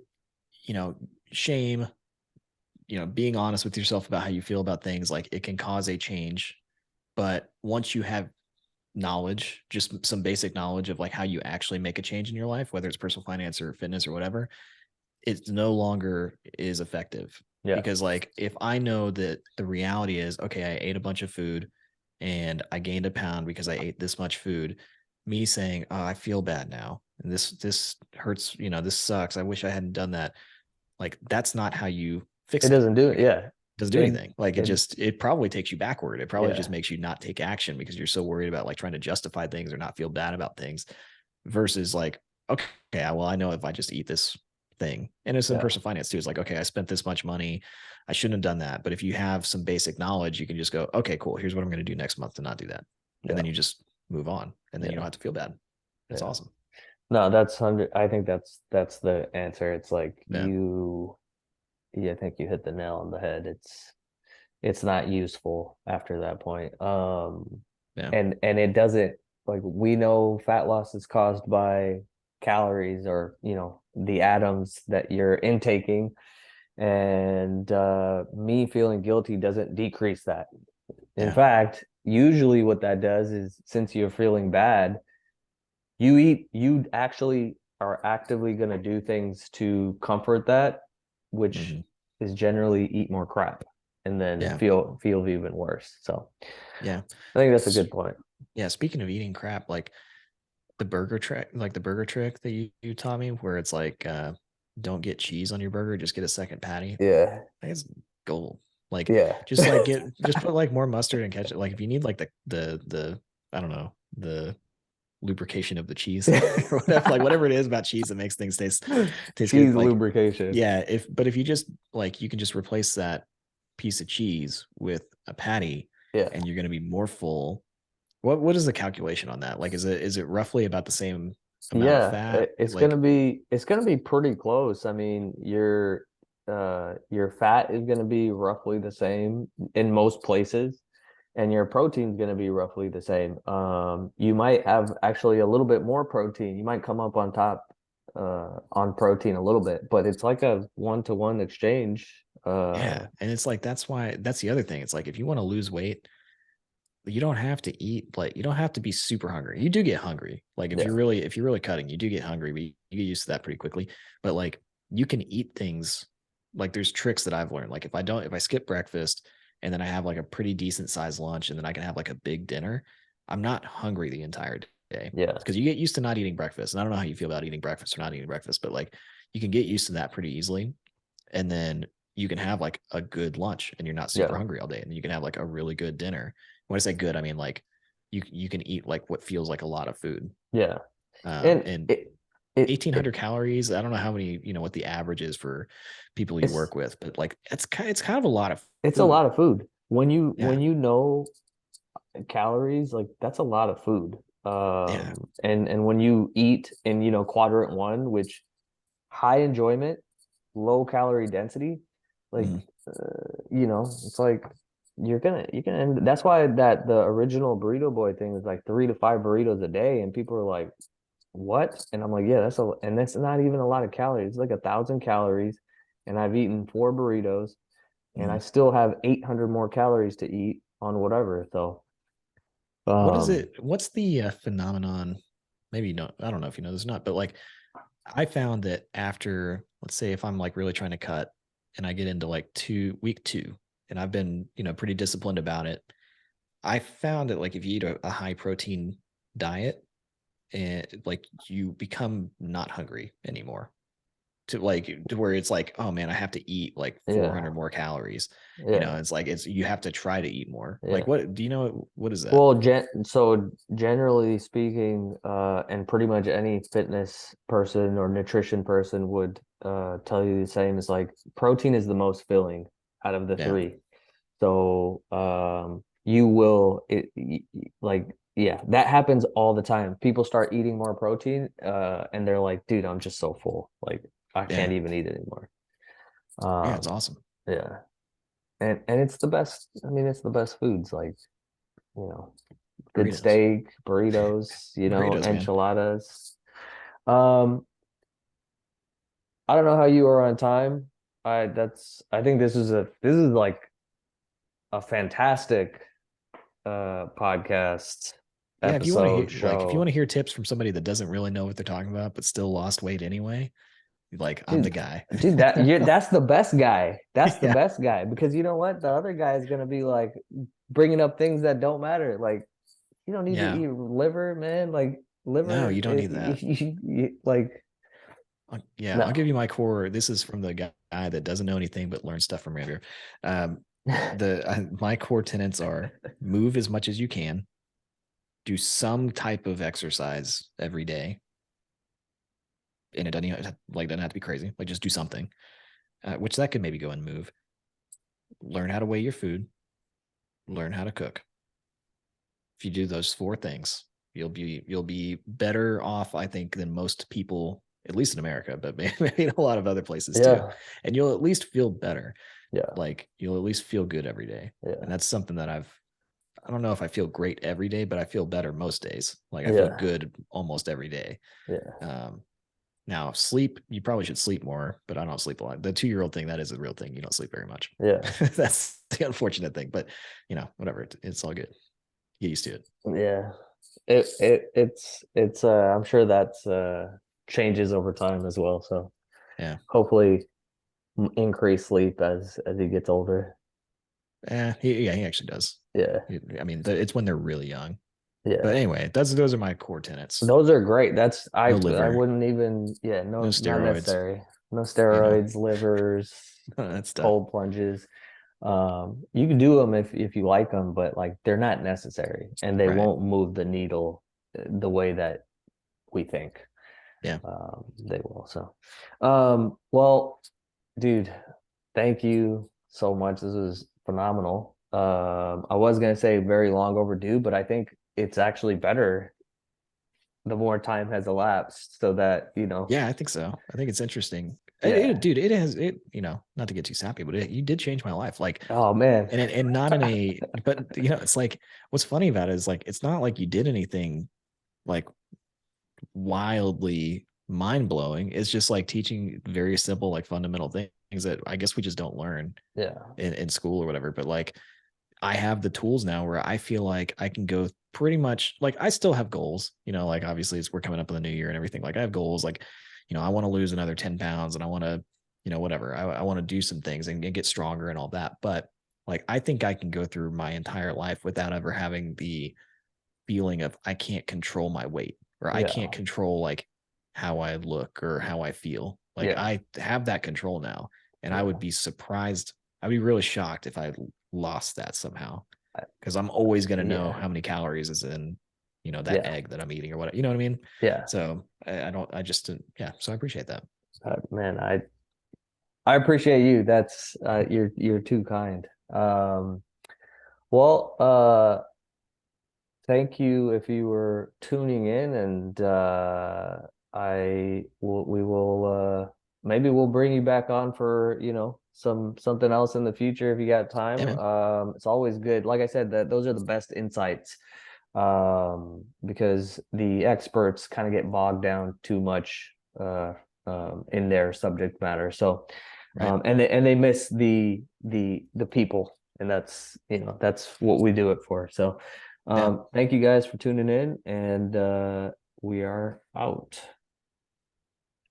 you know, shame, being honest with yourself about how you feel about things, like it can cause a change. But once you have knowledge, just some basic knowledge of like how you actually make a change in your life, whether it's personal finance or fitness or whatever, it no longer is effective. Yeah. Because like if I know that the reality is, okay, I ate a bunch of food and I gained a pound because I ate this much food, me saying, oh, I feel bad now and this hurts, this sucks, I wish I hadn't done that, like that's not how you It fix it. doesn't do it. Like Yeah. doesn't do It anything. Like it it probably takes you backward. It probably just yeah. makes you not take action because you're so worried about like trying to justify things or not feel bad about things versus like, okay, well, I know if I just eat this thing, and it's in Yeah. personal finance too, it's like, okay, I spent this much money, I shouldn't have done that. But if you have some basic knowledge, you can just go, okay, cool, here's what I'm going to do next month to not do that. And Yeah. then you just move on and then you don't Yeah. have to feel bad. It's Yeah. awesome. No, that's 100. I think that's the answer. It's like Yeah. yeah, I think you hit the nail on the head. It's not useful after that point. Yeah. And it doesn't like we know fat loss is caused by calories or, the atoms that you're intaking. And me feeling guilty doesn't decrease that. In Yeah. fact, usually what that does is, since you're feeling bad, you actually are actively going to do things to comfort that, which Mhm. is generally eat more crap and then Yeah. feel even worse. So Yeah. I think that's a good point. Yeah. Speaking of eating crap, like the burger trick that you taught me, where it's like, don't get cheese on your burger, just get a second patty. Yeah. I think it's gold. Like, Yeah. just put like more mustard and ketchup. Like if you need like the I don't know, the lubrication of the cheese or whatever, like whatever it is about cheese that makes things taste good. Cheese Like, lubrication. yeah, if you just like, you can just replace that piece of cheese with a patty, Yeah. and you're going to be more full. What is the calculation on that? Like, is it roughly about the same amount of Yeah, fat? it's Like, gonna be pretty close. I mean, your fat is gonna be roughly the same in most places, and your protein is gonna be roughly the same. You might have actually a little bit more protein. You might come up on top on protein a little bit, but it's like a one-to-one exchange. yeah, and it's like that's the other thing. It's like if you want to lose weight, you don't have to eat, like you don't have to be super hungry. You do get hungry. Like Yeah, if you're really cutting, you do get hungry, but you get used to that pretty quickly. But like you can eat things, like there's tricks that I've learned. Like if I skip breakfast and then I have like a pretty decent sized lunch and then I can have like a big dinner, I'm not hungry the entire day. yeah, Because you get used to not eating breakfast. And I don't know how you feel about eating breakfast or not eating breakfast, but like you can get used to that pretty easily. And then you can have like a good lunch and you're not super yeah, hungry all day. And you can have like a really good dinner. When I say good, I mean like you can eat like what feels like a lot of food. yeah. And And it 1,800 calories. I don't know how many, what the average is for people you it's work with, but like it's kind of a lot of it's a food. lot of food. Yeah. When you know calories, like that's a lot of food. Yeah. And when you eat in, quadrant one, which high enjoyment, low calorie density, like Mhm. it's like you're gonna end. That's why that the original burrito boy thing was like 3 to 5 burritos a day, and people are like, "What?" And I'm like, "Yeah, and that's not even a lot of calories. It's like 1,000 calories, and I've eaten 4 burritos, and I Mhm. still have 800 more calories to eat on whatever." So, What is um, it? What's the phenomenon? Maybe you know, I don't know if you know this or not, but like I found that after, let's say, if I'm like really trying to cut and I get into like week two, and I've been, pretty disciplined about it, I found that like if you eat a high protein diet, and like you become not hungry anymore, to where it's like, oh man, I have to eat like yeah, 400 more calories. yeah, It's like you have to try to eat more. Like, yeah. what do you know? What is that? Well, so generally speaking, and pretty much any fitness person or nutrition person would tell you the same, is like protein is the most filling out of the Yeah. three. So you will like, yeah, that happens all the time. People start eating more protein and they're like, dude, I'm just so full. Like I Yeah. can't even eat anymore. Yeah. It's Um awesome. yeah. And it's the best. I mean, it's the best foods, like, you know, good Burritos. steak, burritos, Burritos, man. enchiladas. Um, I don't know how you are on time. I think this is like a fantastic podcast Yeah, if you want to hear episode show. tips from somebody that doesn't really know what they're talking about but still lost weight anyway, like I'm the Dude, guy. that's the best guy. That's the Yeah. best guy, because you know what? The other guy is gonna be like bringing up things that don't matter. Like, you don't need to Yeah. eat liver, man. Like No, liver, you don't need that. like Yeah, I'll give no. you my core. This is from the guy that doesn't know anything but learns stuff from Andrew. Um, my core tenets are: move as much as you can, do some type of exercise every day, and it doesn't have to be crazy. Like just do something, which that could maybe go and move. Learn how to weigh your food. Learn how to cook. If you do those four things, you'll be better off, I think, than most people, at least in America, but maybe in a lot of other places too. Yeah, And you'll at least feel better. yeah, Like you'll at least feel good every day. And yeah, that's something that I don't know if I feel great every day, but I feel better most days. Like I feel yeah, good almost every day. yeah, Um, Now sleep, you probably should sleep more, but I don't sleep a lot. The 2-year-old thing, that is a real thing. You don't sleep very much. yeah. That's the unfortunate thing, but whatever. It's all good. get used to it. Yeah. It's I'm sure that's changes over time as well. So Yeah. hopefully increase sleep as he gets older. He actually does. Yeah. I mean, it's when they're really young. Yeah. But anyway, those are my core tenets. Those are great. That's No I liver, wouldn't even no not steroids, necessary. No you know, steroids, livers, that stuff. cold plunges. You can do them if you like them, but like they're not necessary and they Right. won't move the needle the way that we think Yeah. they will. So, well, dude, thank you so much. This was phenomenal. I was gonna say very long overdue, but I think it's actually better the more time has elapsed so that, Yeah, I think so. I think it's interesting. yeah. Dude, it has it, not to get too sappy, but you did change my life. Like, Oh man. and not in a, but it's like, what's funny about it is like, it's not like you did anything like wildly mind blowing. It's just like teaching very simple, like fundamental things that I guess we just don't learn Yeah. in school or whatever. But like, I have the tools now where I feel like I can go pretty much like I still have goals, like obviously we're coming up in the new year and everything. Like I have goals, like, I want to lose another 10 pounds and I want to, whatever. I want to do some things and get stronger and all that. But like, I think I can go through my entire life without ever having the feeling of I can't control my weight or I Yeah. can't control like how I look or how I feel. Like Yeah. I have that control now. And I Yeah. would be surprised. I'd be really shocked if I lost that somehow I- because I'm always going to know Yeah. how many calories is in, that Yeah. egg that I'm eating or what, you know what I mean? Yeah. So I don't, I just, yeah. So I appreciate that. Man, I appreciate you. That's you're too kind. Well, thank you if you were tuning in, and we will maybe we'll bring you back on for something else in the future if you got Yeah, time. man. It's always good. Like I said, that those are the best insights because the experts kind of get bogged down too much in their subject matter. So Right. and they miss the people, and that's what we do it for. So Yeah. thank you guys for tuning in, and we are out.